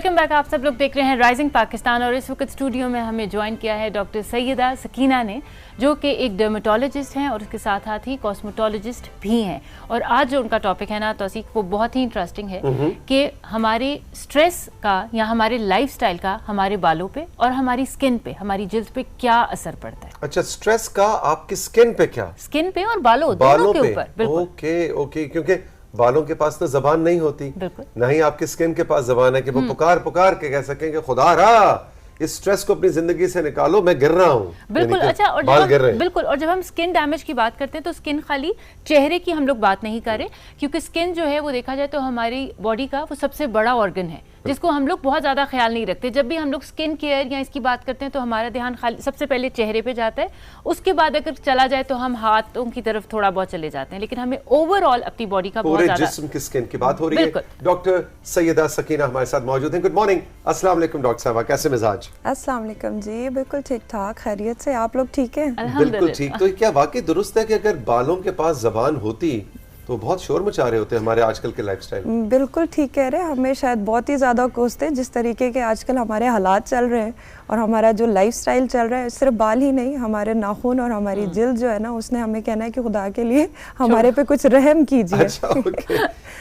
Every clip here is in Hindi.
Welcome back. आप सब लोग देख रहे हैं राइजिंग पाकिस्तान और इस वक्त स्टूडियो में हमें ज्वाइन किया है डॉक्टर सैयदा सकीना ने, जो कि एक डर्मेटोलॉजिस्ट हैं और उसके साथ साथ ही कॉस्मेटोलॉजिस्ट भी हैं। और आज जो उनका टॉपिक है ना तौसीक, वो बहुत ही इंटरेस्टिंग है कि हमारे स्ट्रेस का या हमारे लाइफस्टाइल का हमारे बालों पे और हमारी स्किन पे, हमारी जिल्द पे क्या असर पड़ता है। अच्छा, स्ट्रेस का आपकी स्किन पे क्या? स्किन पे और बालों दोनों के ऊपर। ओके, क्योंकि बालों के पास तो जबान नहीं होती, ना ही आपकी स्किन के पास जबान है कि वो पुकार के कह सकें कि खुदा रहा इस स्ट्रेस को अपनी जिंदगी से निकालो, मैं गिर रहा हूँ। बिल्कुल। अच्छा, और जब हम स्किन डैमेज की बात करते हैं तो स्किन खाली चेहरे की हम लोग बात नहीं कर रहे, क्योंकि स्किन जो है वो देखा जाए तो हमारी बॉडी का वो सबसे बड़ा ऑर्गन है जिसको हम लोग बहुत ज्यादा ख्याल नहीं रखते। जब भी हम लोग स्किन केयर या इसकी बात करते हैं तो हमारा ध्यान खाली सबसे पहले चेहरे पे जाता है, उसके बाद अगर चला जाए तो हम हाथों की तरफ थोड़ा बहुत चले जाते हैं, लेकिन हमें ओवरऑल अपनी बॉडी का बहुत ज्यादा जिस्म की स्किन की बात हो रही है। डॉक्टर सैयदा सकीना हमारे साथ मौजूद हैं। गुड मॉर्निंग, अस्सलाम वालेकुम डॉक्टर साहबा, कैसे मिजाज? अस्सलाम वालेकुम जी, बिल्कुल ठीक ठाक, खैरियत से। आप लोग ठीक हैं? बिल्कुल ठीक। तो क्या वाकई दुरुस्त है कि अगर बालों के पास जबान होती तो बहुत शोर मचा रहे होते हमारे आजकल के लाइफस्टाइल? बिल्कुल ठीक कह रहे हैं, हमें शायद बहुत ही ज़्यादा कोसते हैं जिस तरीके के आजकल हमारे हालात चल रहे हैं और हमारा जो लाइफस्टाइल चल रहा है। सिर्फ बाल ही नहीं, हमारे नाखून और हमारी जिल्द जो है ना, उसने हमें कहना है कि खुदा के लिए हमारे पे कुछ रहम कीजिए। अच्छा,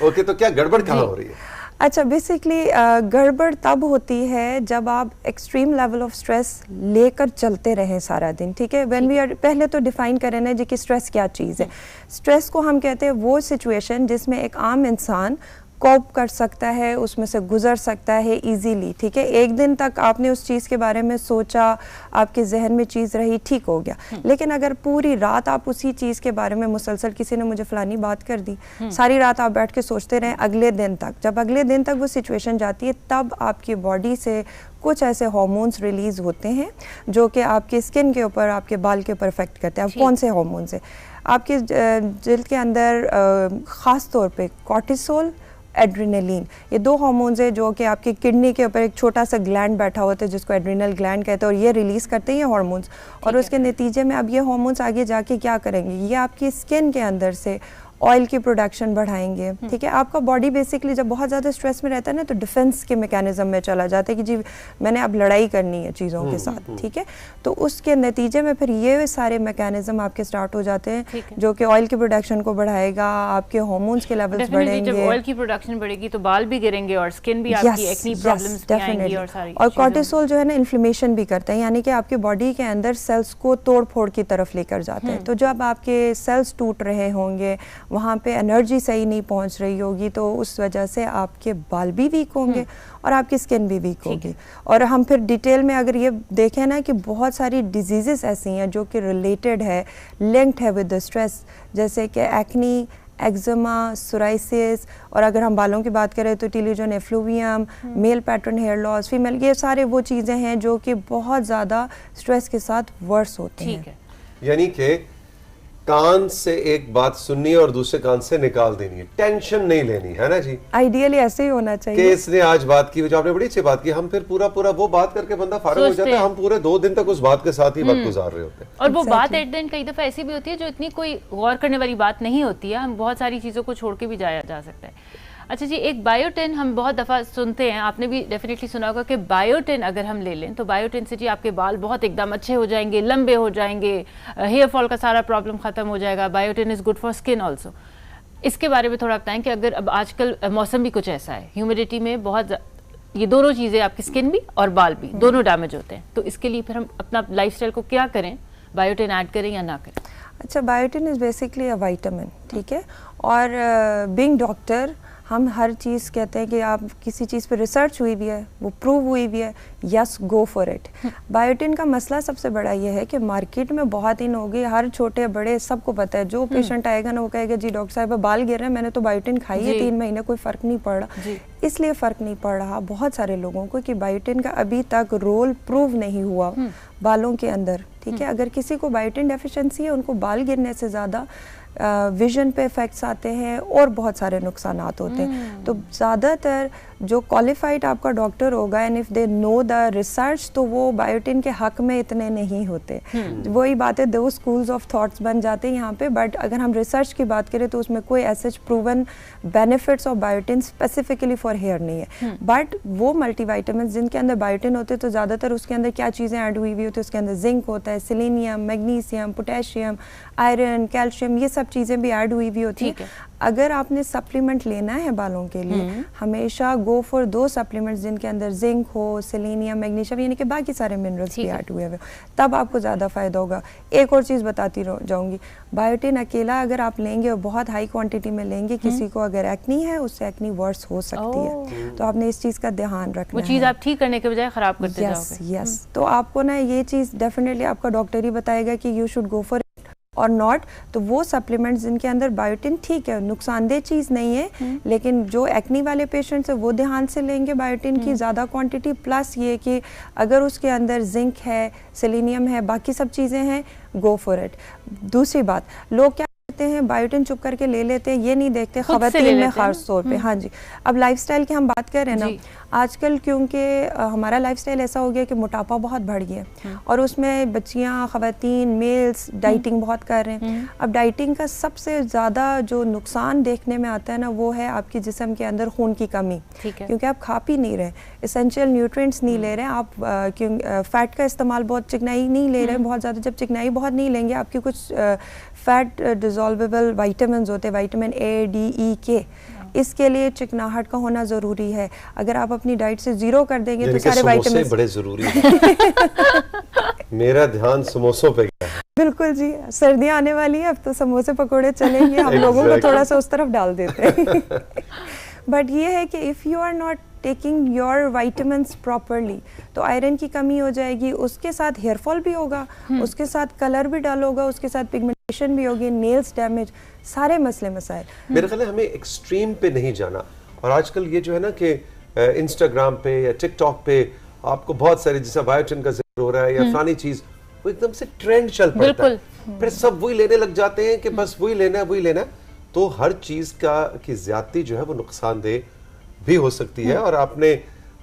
ओके, तो क्या गड़बड़ कहाँ हो रही है? अच्छा, बेसिकली गड़बड़ तब होती है जब आप एक्सट्रीम लेवल ऑफ स्ट्रेस लेकर चलते रहें सारा दिन। ठीक है, व्हेन वी आर, पहले तो डिफाइन करें ना जी कि स्ट्रेस क्या चीज़ है। स्ट्रेस को हम कहते हैं वो सिचुएशन जिसमें एक आम इंसान कोप कर सकता है, उसमें से गुजर सकता है इजीली। ठीक है, एक दिन तक आपने उस चीज़ के बारे में सोचा, आपके जहन में चीज़ रही, ठीक हो गया। लेकिन अगर पूरी रात आप उसी चीज़ के बारे में मुसलसल, किसी ने मुझे फलानी बात कर दी, सारी रात आप बैठ के सोचते रहें अगले दिन तक, जब अगले दिन तक वो सिचुएशन जाती है तब आपकी बॉडी से कुछ ऐसे हार्मोन्स रिलीज़ होते हैं जो कि आपकी स्किन के ऊपर, आपके बाल के ऊपर इफेक्ट करते हैं। अब कौन से हार्मोन्स है? आपके जिल्द के अंदर ख़ास तौर पे कॉर्टिसोल, एड्रेनलिन, ये दो हार्मोन्स है जो कि आपकी किडनी के ऊपर एक छोटा सा ग्लैंड बैठा होता है जिसको एड्रेनल ग्लैंड कहते हैं, और ये रिलीज़ करते हैं ये हार्मोन्स। और उसके नतीजे में अब ये हार्मोन्स आगे जाके क्या करेंगे, ये आपकी स्किन के अंदर से ऑयल की प्रोडक्शन बढ़ाएंगे। ठीक है, आपका बॉडी बेसिकली जब बहुत ज़्यादा स्ट्रेस में रहता है ना तो डिफेंस के मैकेनिज्म में चला जाता है कि जी मैंने अब लड़ाई करनी है चीज़ों के साथ। ठीक है, तो उसके नतीजे में फिर ये सारे मैकेनिज्म आपके स्टार्ट हो जाते हैं जो कि ऑयल की प्रोडक्शन को बढ़ाएगा, आपके हार्मोन्स के लेवल्स बढ़ेंगे। जब ऑयल की प्रोडक्शन बढ़ेगी तो बाल भी गिरेंगे और स्किन भी आपकी एक्ने प्रॉब्लम्स भी आएंगी और सारी। और कॉर्टिसोल जो है ना इन्फ्लेमेशन भी करता है, यानी कि आपकी बॉडी के अंदर सेल्स को तोड़ फोड़ की तरफ लेकर जाते हैं। तो जब आपके सेल्स टूट रहे होंगे, वहाँ पे एनर्जी सही नहीं पहुंच रही होगी, तो उस वजह से आपके बाल भी वीक होंगे और आपकी स्किन भी वीक होगी। और हम फिर डिटेल में अगर ये देखें ना कि बहुत सारी डिजीज़ेस ऐसी हैं जो कि रिलेटेड है, लिंक्ड है विद द स्ट्रेस, जैसे कि एक्नी, एक्जिमा, सोराइसिस, और अगर हम बालों की बात करें तो telogen effluvium, male pattern hair loss, female, ये सारे वो चीज़ें हैं जो कि बहुत ज़्यादा स्ट्रेस के साथ वर्स होते हैं। यानी कि कान से एक बात सुननी है और दूसरे कान से निकाल देनी है, टेंशन नहीं लेनी है ना जी। आइडियली ऐसे ही होना चाहिए कि इसने आज बात की, जो आपने बड़ी अच्छी बात की, हम फिर पूरा वो बात करके बंदा फारिग हो जाता है, हम पूरे 2 दिन तक उस बात के साथ ही वक्त गुजार रहे होते हैं। और वो बात एट द एंड कई दफा ऐसी भी होती है जो इतनी कोई गौर करने वाली बात नहीं होती है, हम बहुत सारी चीजों को छोड़ के भी जाया जा सकता है। अच्छा जी, एक बायोटिन हम बहुत दफ़ा सुनते हैं, आपने भी डेफिनेटली सुना होगा कि बायोटिन अगर हम ले लें तो बायोटिन से जी आपके बाल बहुत एकदम अच्छे हो जाएंगे, लंबे हो जाएंगे, हेयर फॉल का सारा प्रॉब्लम ख़त्म हो जाएगा। Biotin is good for skin also. इसके बारे में थोड़ा बताएं कि अगर अब आजकल मौसम भी कुछ ऐसा है, ह्यूमिडिटी में बहुत, ये दोनों चीज़ें, आपकी स्किन भी और बाल भी दोनों डैमेज होते हैं, तो इसके लिए फिर हम अपना लाइफस्टाइल को क्या करें, बायोटिन ऐड करें या ना करें? अच्छा, biotin is basically a vitamin. ठीक है, और बीइंग डॉक्टर हम हर चीज़ कहते हैं कि आप किसी चीज़ पे रिसर्च हुई भी है, वो प्रूव हुई भी है, yes go for it. Biotin का मसला सबसे बड़ा ये है कि मार्केट में बहुत इन हो गई, हर छोटे बड़े सबको पता है, जो पेशेंट आएगा ना वो कहेगा जी डॉक्टर साहब बाल गिर रहे हैं, मैंने तो बायोटिन खाई है 3 महीने, कोई फ़र्क नहीं पड़ रहा। इसलिए फ़र्क नहीं पड़ रहा बहुत सारे लोगों को कि बायोटिन का अभी तक रोल प्रूव नहीं हुआ बालों के अंदर। ठीक है, अगर किसी को बायोटिन डेफिशिएंसी है, उनको बाल गिरने से ज़्यादा विजन पे इफ़ेक्ट्स आते हैं और बहुत सारे नुकसानात होते हैं। तो ज़्यादातर जो क्वालिफाइड आपका डॉक्टर होगा and if they know the research, तो वो बायोटिन के हक में इतने नहीं होते। वही बात है, दो स्कूल्स ऑफ थॉट्स बन जाते हैं यहाँ पे। बट अगर हम रिसर्च की बात करें तो उसमें कोई ऐसे proven benefits of biotin specifically for hair नहीं है। बट वो मल्टीविटामिन जिनके अंदर बायोटिन होते हैं, तो ज़्यादातर उसके अंदर क्या चीज़ें ऐड हुई हुई होती है, उसके अंदर जिंक होता है, selenium, magnesium, potassium, iron, calcium, ये सब चीज़ें भी ऐड हुई हुई होती है। अगर आपने सप्लीमेंट लेना है बालों के लिए, हमेशा गो फॉर दो सप्लीमेंट्स जिनके अंदर जिंक हो, सेलेनियम, मैग्नीशियम, यानी कि बाकी सारे मिनरल्स भी ऐड हुए हुए, तब आपको ज़्यादा फ़ायदा होगा। एक और चीज़ बताती जाऊँगी, बायोटिन अकेला अगर आप लेंगे और बहुत हाई क्वांटिटी में लेंगे, किसी को अगर एक्नी है उससे एक्नी वर्स हो सकती है, तो आपने इस चीज़ का ध्यान रखना है। वो चीज़ आप ठीक करने के बजाय ख़राब करते जाओगे। यस, तो आपको ना ये चीज़ डेफिनेटली आपका डॉक्टर ही बताएगा कि यू शुड गो फॉर और नॉट। तो वो सप्लीमेंट्स जिनके अंदर बायोटिन, ठीक है, नुकसानदेह चीज़ नहीं है, लेकिन जो एक्नी वाले पेशेंट्स है वो ध्यान से लेंगे बायोटिन की ज़्यादा क्वांटिटी, प्लस ये कि अगर उसके अंदर जिंक है, सेलेनियम है, बाकी सब चीज़ें हैं, गो फॉर इट। दूसरी बात, लोग क्या हैं, बायोटिन चुप करके ले लेते हैं, ये नहीं देखते खवातीन में खास तौर पे। हाँ जी, अब लाइफस्टाइल की हम बात कर रहे हैं ना आजकल, क्योंकि हमारा लाइफस्टाइल ऐसा हो गया कि मोटापा बहुत बढ़ गया और उसमें बच्चियां, खवातीन, मेल्स डाइटिंग बहुत कर रहे हैं। अब डाइटिंग का सबसे ज़्यादा जो नुकसान देखने में आता है ना, वो है आपकी जिस्म के अंदर खून की कमी, क्योंकि आप खा पी नहीं रहे, एसेंशियल न्यूट्रिएंट्स नहीं ले रहे, आप फैट का इस्तेमाल बहुत, चिकनाई नहीं ले रहे हैं बहुत ज़्यादा। जब चिकनाई बहुत नहीं लेंगे, आपकी कुछ फैट डिसॉल्वेबल विटामिन होते हैं, विटामिन ए, डी, ई, के, इसके लिए चिकनाहट का होना ज़रूरी है। अगर आप अपनी डाइट से जीरो कर देंगे तो सारे विटामिन बड़े ज़रूरी हैं। मेरा ध्यान समोसों पे गया है। बिल्कुल जी, सर्दियाँ आने वाली है, अब तो समोसे पकोड़े चलेंगे, हम लोगों को थोड़ा सा उस तरफ डाल देते हैं। बट ये है कि if you are not taking your vitamins properly, तो आयरन की कमी हो जाएगी, उसके साथ हेयर फॉल भी होगा, उसके साथ कलर भी डल होगा, उसके साथ पिगमेंटेशन भी होगी, नेल्स डैमेज, सारे मसले मसाइल। मेरे ख्याल है हमें एक्सट्रीम पे नहीं जाना। और आजकल ये जो है ना कि इंस्टाग्राम पे या टिकटॉक पे आपको बहुत सारी, जैसा बायोटिन का जिक्र हो रहा है या फलानी चीज, वो एकदम से ट्रेंड चल पड़ता है, फिर सब वही लेने लग जाते हैं कि बस वही लेना है, वही लेना है। तो हर चीज की ज्यादती जो है वो नुकसानदेह भी हो सकती है। और आपने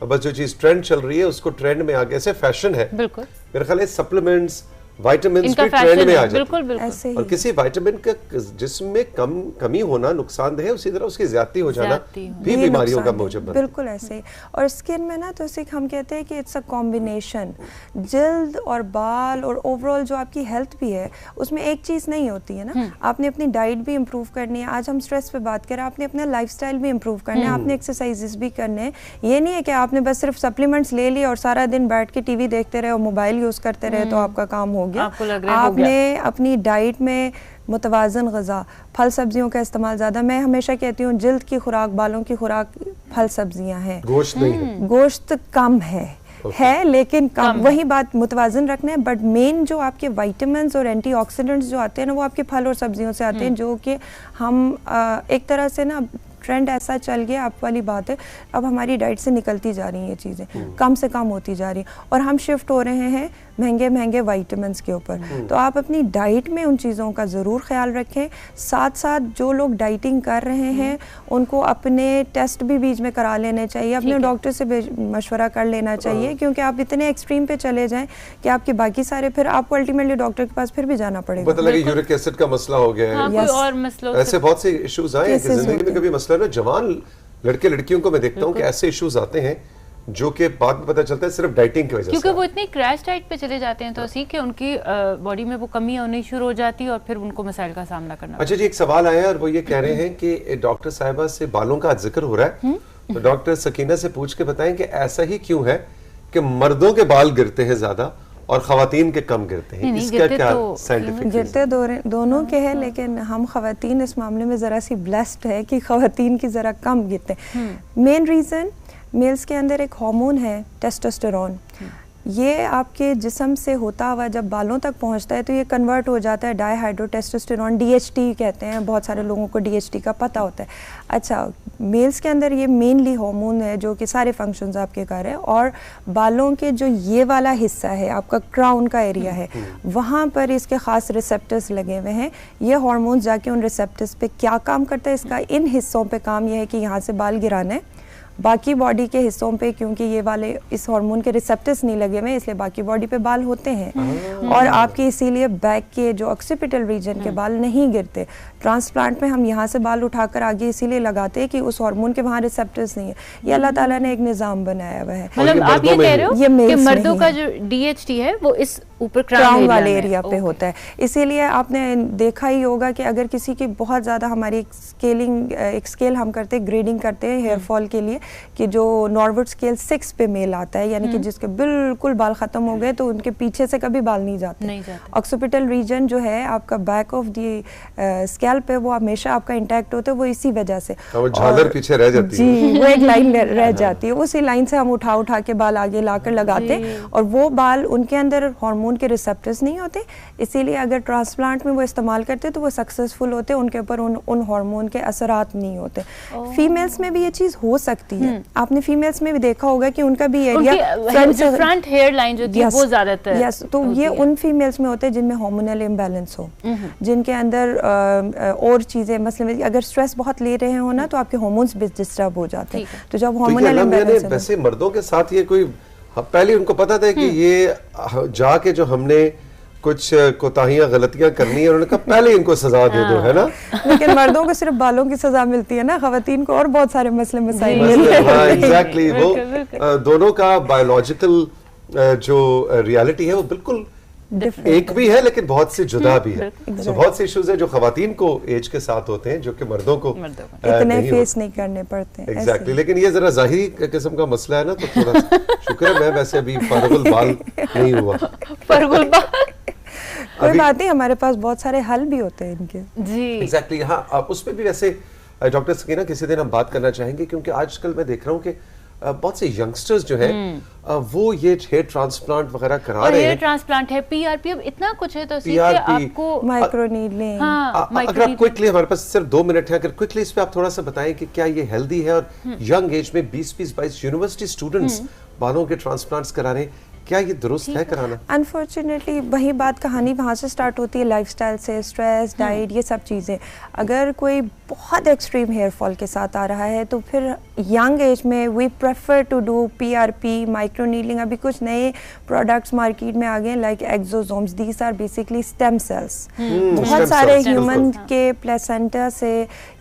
बस जो चीज ट्रेंड चल रही है उसको ट्रेंड में आगे, ऐसे फैशन है, मेरे ख्याल है सप्लीमेंट्स, विटामिन्स भी ट्रेंड में आ जाते हैं। और किसी विटामिन का जिस्म में कमी होना नुकसानदेह है, उसी तरह उसकी ज्यादती हो जाना भी बीमारियों का मूजब बनता है। बिल्कुल ऐसे ही। और स्किन में ना, तो हम कहते हैं कि इट्स अ कॉम्बिनेशन, जिल्द और बाल और ओवरऑल जो आपकी हेल्थ भी है, उसमें एक चीज़ नहीं होती है ना। आपने अपनी डाइट भी इम्प्रूव करनी है, आज हम स्ट्रेस पे बात करें, आपने अपना लाइफस्टाइल भी इम्प्रूव करना है, आपने एक्सरसाइजेस भी करने हैं। ये नहीं है कि आपने बस सिर्फ सप्लीमेंट्स ले लिए और सारा दिन बैठ के टीवी देखते रहे और मोबाइल यूज़ करते रहे तो आपका काम हो गया। आपने अपनी डाइट में मुतवाज़न ग़िज़ा, फल सब्जियों का इस्तेमाल ज़्यादा, मैं हमेशा कहती हूँ जिल्द की खुराक, बालों की खुराक फल सब्जियाँ हैं, गोश्त नहीं है, गोश्त कम है लेकिन कम, वही बात मुतवाज़न रखना है। बट मेन जो आपके विटामिन्स और एंटीऑक्सीडेंट्स जो आते हैं ना, वो आपके फल और सब्जियों से आते हैं, जो कि हम एक तरह से ना ट्रेंड ऐसा चल गया, आप वाली बात है, अब हमारी डाइट से निकलती जा रही हैं ये चीज़ें, कम से कम होती जा रही हैं और हम शिफ्ट हो रहे हैं महंगे महंगे विटामिन्स के ऊपर। तो आप अपनी डाइट में उन चीज़ों का ज़रूर ख्याल रखें। साथ साथ जो लोग डाइटिंग कर रहे हैं उनको अपने टेस्ट भी बीच में करा लेने चाहिए, अपने डॉक्टर से मशवरा कर लेना चाहिए, क्योंकि आप इतने एक्सट्रीम पे चले जाएं कि आपके बाकी सारे, फिर आपको अल्टीमेटली डॉक्टर के पास फिर भी जाना पड़ेगा। पता लगे यूरिक एसिड का मसला हो गया है, और मसलों ऐसे बहुत से इश्यूज आए हैं कि जिंदगी में कभी मसला ना, जवान लड़के लड़कियों को मैं देखता हूँ कि ऐसे इश्यूज आते हैं जो कि बाद में पता चलता है सिर्फ डाइटिंग की वजह से, क्योंकि वो इतनी क्रैश डाइट पे चले जाते हैं, तो सीख के उनकी बॉडी में वो कमी होनी शुरू हो जाती है और फिर उनको मसाइल का सामना करना। अच्छा जी, एक सवाल आया है और वो ये कह रहे हैं कि डॉक्टर साहिबा से बालों का जिक्र हो रहा है, तो डॉक्टर सकीना से पूछ के बताएं कि ऐसा ही क्यों है कि मर्दों के बाल गिरते हैं ज्यादा और खवातीन के कम गिरते हैं? इसका क्या साइंटिफिक? गिरते दोनों के हैं, लेकिन हम खवातीन इस मामले में ज़रा सी ब्लेस्ड है कि खवातीन की ज़रा कम गिरते हैं। मेन रीज़न, मेल्स के अंदर एक हार्मोन है टेस्टोस्टेरोन, ये आपके जिस्म से होता हुआ जब बालों तक पहुंचता है तो ये कन्वर्ट हो जाता है डाईहाइड्रोटेस्टोस्टेरोन, DHT कहते हैं, बहुत सारे लोगों को DHT का पता होता है। अच्छा, मेल्स के अंदर ये मेनली हार्मोन है जो कि सारे फंक्शंस आपके कर रहे हैं, और बालों के जो ये वाला हिस्सा है आपका क्राउन का एरिया है, वहाँ पर इसके ख़ास रिसेप्टर्स लगे हुए हैं। ये हार्मोन्स जाके उन रिसेप्टर्स पे क्या काम करता है, इसका इन हिस्सों पे काम यह है कि यहाँ से बाल गिराना है, बाकी बॉडी के हिस्सों पे क्योंकि ये वाले इस हार्मोन के रिसेप्टर्स नहीं लगे हुए इसलिए बाकी बॉडी पे बाल होते हैं और आपके इसीलिए बैक के जो ऑक्सीपिटल रीजन के बाल नहीं गिरते। ट्रांसप्लांट में हम यहाँ से बाल उठाकर आगे इसीलिए लगाते हैं कि उस हार्मोन के वहाँ रिसेप्टर्स नहीं है। ये अल्लाह ताला ने एक निज़ाम बनाया हुआ है। मतलब आप ये कह रहे हो कि मर्दों का जो DHT है वो इस ऊपर क्राउन वाले एरिया पे होता है। इसीलिए आपने देखा ही होगा कि अगर किसी की बहुत ज़्यादा हमारी एक स्केल हम करते हैं, ग्रेडिंग करते हैं हेयर फॉल के लिए कि जो नॉर्वुड स्केल 6 पे मेल आता है यानी कि जिसके बिल्कुल बाल खत्म हो गए तो उनके पीछे से कभी बाल नहीं जाते। ऑक्सीपिटल रीजन जो है आपका बैक ऑफ दी स्कैल्प पे वो हमेशा आपका इंटैक्ट होता है, वो इसी वजह से वो झालर पीछे रह जाती है। जी, वो एक लाइन रह जाती है, उसी लाइन से हम उठा के बाल आगे लाकर लगाते हैं और वो बाल उनके अंदर हार्मोन के रिसेप्टर्स नहीं होते, इसीलिए अगर ट्रांसप्लांट में वो इस्तेमाल करते तो वो सक्सेसफुल होते, उनके ऊपर उन हार्मोन के असरात नहीं होते। फीमेल्स में भी ये चीज हो सकती है, आपने फीमेल्स में भी देखा होगा कि उनका भी एरिया फ्रंट हेयर लाइन जो थी वो ज्यादातर यस, तो ये उन फीमेल्स में होते हैं जिनमें हार्मोनल इम्बैलेंस हो, जिनके अंदर और चीजें मसलन अगर स्ट्रेस बहुत ले रहे हो ना तो आपके हार्मोन्स भी डिस्टर्ब हो जाते हैं। तो जब हार्मोनल इम्बैलेंस वैसे मर्दों के साथ ये कोई पहले उनको पता था कि ये जाके जो हमने कुछ कोताहियां गलतियां करनी है उन्होंने कहा पहले इनको सजा दे दो, है ना। लेकिन मर्दों को सिर्फ बालों की सजा मिलती है ना, खवातीन को और बहुत सारे मसले मसाइल मिलते हैं। हाँ, एग्जैक्टली, वो दोनों का बायोलॉजिकल जो रियलिटी है वो बिल्कुल एक भी है लेकिन बहुत से जुदा भी है। तो बहुत से इश्यूज है जो खवातीन को एज के साथ होते हैं जो कि मर्दों को इतने फेस नहीं करने पड़ते। एग्जैक्टली, लेकिन ये जरा जाहिरी किस्म का मसला है ना, तो थोड़ा शुक्र है मैं वैसे अभी फारुगुल बाल नहीं हुआ। फारुगुल बाल कोई बात नहीं, हमारे पास बहुत सारे हल भी होते हैं इनके। जी एग्जैक्टली, हाँ उस पर भी वैसे डॉक्टर सकीना किसी दिन हम बात करना चाहेंगे क्योंकि आजकल मैं देख रहा हूँ कि बहुत से यंगस्टर्स जो हैं वो ये हेयर ट्रांसप्लांट वगैरह करा रहे हैं। हेयर ट्रांसप्लांट है, PRP, अब इतना कुछ है तो आपको माइक्रोनीडलिंग। अगर आप क्विकली, हमारे पास सिर्फ 2 मिनट है, अगर क्विकली इस पे आप थोड़ा सा बताएं कि क्या ये हेल्दी है और यंग एज में 20-22 यूनिवर्सिटी स्टूडेंट्स बालों के ट्रांसप्लांट्स करा रहे हैं, क्या ये दुरुस्त है कराना? अनफॉर्चुनेटली वही बात, कहानी वहाँ से स्टार्ट होती है, लाइफस्टाइल से, स्ट्रेस, डाइट, ये सब चीज़ें। अगर कोई बहुत एक्सट्रीम हेयर फॉल के साथ आ रहा है तो फिर यंग एज में we prefer to do PRP, microneedling. अभी कुछ नए प्रोडक्ट्स मार्केट में आ गए like exosomes, these are basically stem cells. बहुत सारे ह्यूमन के प्लेसेंटा से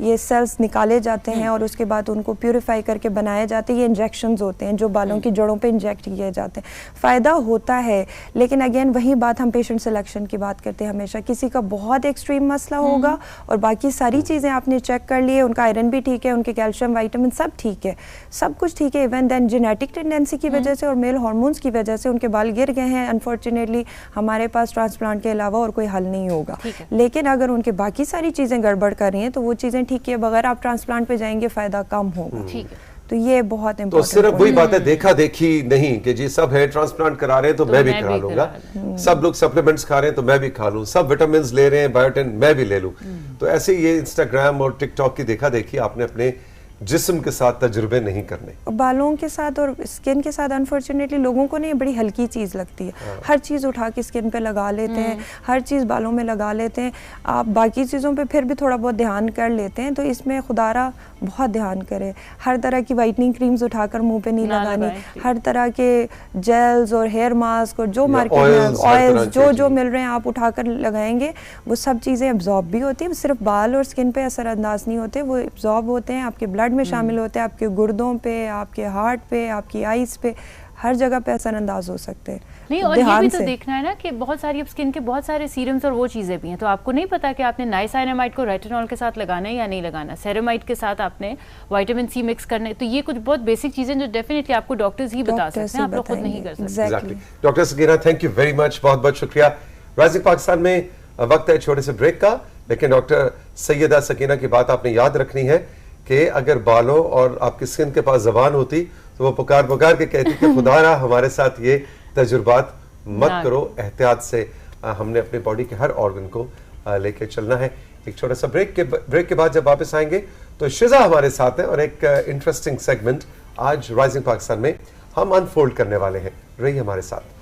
ये सेल्स निकाले जाते हैं और उसके बाद उनको प्यूरिफाई करके बनाए जाते हैं। ये इंजेक्शंस होते हैं जो बालों की जड़ों पे इंजेक्ट किए जाते हैं। फ़ायदा होता है, लेकिन अगेन वही बात, हम पेशेंट सिलेक्शन की बात करते हैं हमेशा। किसी का बहुत एक्सट्रीम मसला होगा और बाकी सारी चीज़ें आपने चेक कर लिए, उनका आयरन भी ठीक है, उनके कैल्शियम, विटामिन सब ठीक है, सब कुछ ठीक है, इवन देन जेनेटिक टेंडेंसी की वजह से और मेल हार्मोन्स की वजह से उनके बाल गिर गए हैं। अनफॉर्चुनेटली हमारे पास ट्रांसप्लांट के अलावा और कोई हल नहीं होगा। लेकिन अगर उनके बाकी सारी चीज़ें गड़बड़ कर रही हैं तो वो चीज़ें ठीक किए बगैर आप ट्रांसप्लांट पे जाएंगे, फ़ायदा कम होगा। ठीक है, तो ये बहुत इम्पोर्टेंट। तो सिर्फ वही बात है, देखा देखी नहीं कि जी सब हेयर ट्रांसप्लांट करा रहे हैं तो मैं भी करा लूंगा, सब लोग सप्लीमेंट्स खा रहे हैं तो मैं भी खा लूं, सब विटामिन्स ले रहे हैं, बायोटिन मैं भी ले लूं। तो ऐसे ये इंस्टाग्राम और टिकटॉक की देखा देखी आपने अपने जिस्म के साथ तजुर्बे नहीं करने। बालों के साथ और स्किन के साथ अनफॉर्चुनेटली लोगों को नहीं, बड़ी हल्की चीज़ लगती है। हर चीज़ उठा के स्किन पे लगा लेते हैं, हर चीज़ बालों में लगा लेते हैं। आप बाकी चीज़ों पे फिर भी थोड़ा बहुत ध्यान कर लेते हैं, तो इसमें खुदारा बहुत ध्यान करें। हर तरह की वाइटनिंग क्रीम्स उठाकर मुंह पे नहीं लगानी, हर तरह के जेल्स और हेयर मास्क और जो मार्केट में ऑयल्स जो मिल रहे हैं आप उठाकर लगाएंगे, वो सब चीज़ें एब्जॉर्ब भी होती हैं। सिर्फ बाल और स्किन पे असरअंदाज नहीं होते, वो एब्जॉर्ब होते हैं, आपके ब्लड में शामिल होते हैं, आपके गुर्दों पे, आपके हार्ट पे, आपकी आईज पे, हर जगह पे असरअंदाज हो सकते हैं। नहीं, और ये भी तो देखना है ना कि बहुत सारी अब स्किन के बहुत सारे सीरम्स और वो चीज़ें भी हैं, तो आपको नहीं पता कि आपने नाइसिनामाइड को रेटिनॉल के साथ लगाना है या नहीं लगाना, सेरेमाइड के साथ आपने विटामिन C मिक्स करना है। तो ये कुछ बहुत बेसिक चीज़ें जो डेफिनेटली आपको डॉक्टर्स ही बता सकते हैं, आप लोग खुद नहीं कर सकते। Doctor Sakina, thank you very much, बहुत बहुत शुक्रिया। राइजिंग पाकिस्तान में वक्त है छोटे से ब्रेक का, लेकिन डॉक्टर सैयदा सकीना की बात आपने याद रखनी है कि अगर बालों और आपकी स्किन के पास ज़बान होती तो वो पुकार पुकार के कहती कि खुदारा हमारे साथ ये तजुर्बात मत करो, एहतियात से हमने अपनी बॉडी के हर ऑर्गन को लेके चलना है। एक छोटा सा ब्रेक के बाद जब वापस आएंगे तो शिजा हमारे साथ है और एक इंटरेस्टिंग सेगमेंट आज राइजिंग पाकिस्तान में हम अनफोल्ड करने वाले हैं। रहिए हमारे साथ।